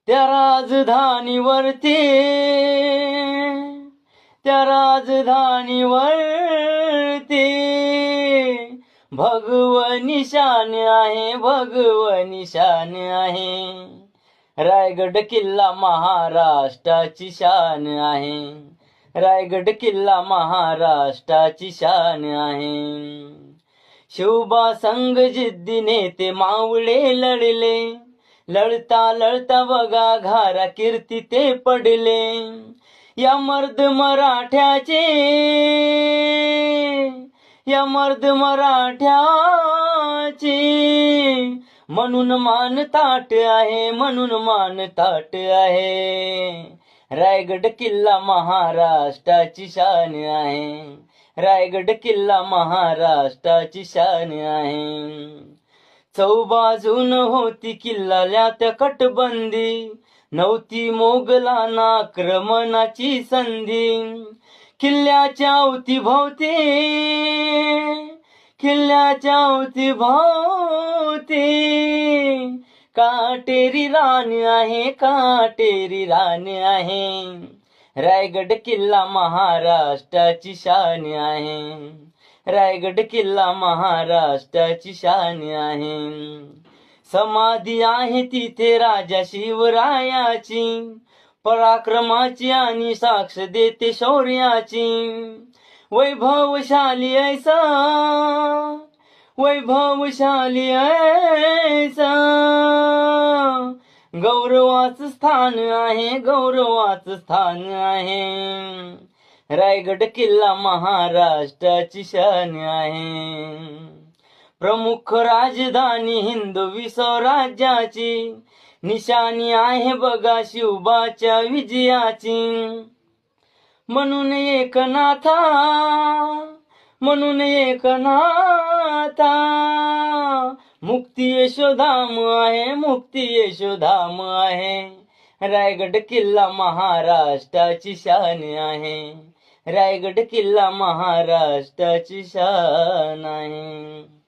त्या राजधानीवरती भगवं निशाण आहे, भगवं निशाण आहे. रायगड किल्ला महाराष्ट्राची शान आहे, रायगड किल्ला महाराष्ट्राची शान आहे. शिवबा संग जिद्दीने ते मावळे लढले, लढता लढता बघा घारा कीर्ती ते पडले. या मर्द मराठ्याचे म्हणून मान ताट आहे, म्हणून मान ताट आहे. रायगड किल्ला महाराष्ट्राची शान आहे, रायगड किल्ला महाराष्ट्राची शान आहे. चौबाजून होती किल्ल्याला त्या कटबंदी, नव्हती मोगलांना आक्रमणाची संधी. किल्ल्याच्या अवतीभोवती काटेरी रान आहे, काटेरी रान आहे. रायगड किल्ला महाराष्ट्राची शान आहे, रायगड किल्ला महाराष्ट्राची शान आहे. समाधी आहे तिथे राजा शिवरायाची, पराक्रमाची आणि साक्ष देते शौर्याची. वैभवशाली ऐसा गौरवाचं स्थान आहे, गौरवाचं स्थान आहे. रायगड किल्ला महाराष्ट्राची शान आहे. प्रमुख राजधानी हिंदवी स्वराज्याची, निशाणी आहे बघा शिवबाच्या विजयाची. म्हणून एकनाथा मुक्ती यशोधाम आहे, मुक्ती यशोधाम आहे. रायगड किल्ला महाराष्ट्राची शान आहे, रायगड किल्ला महाराष्ट्राची शान आहे.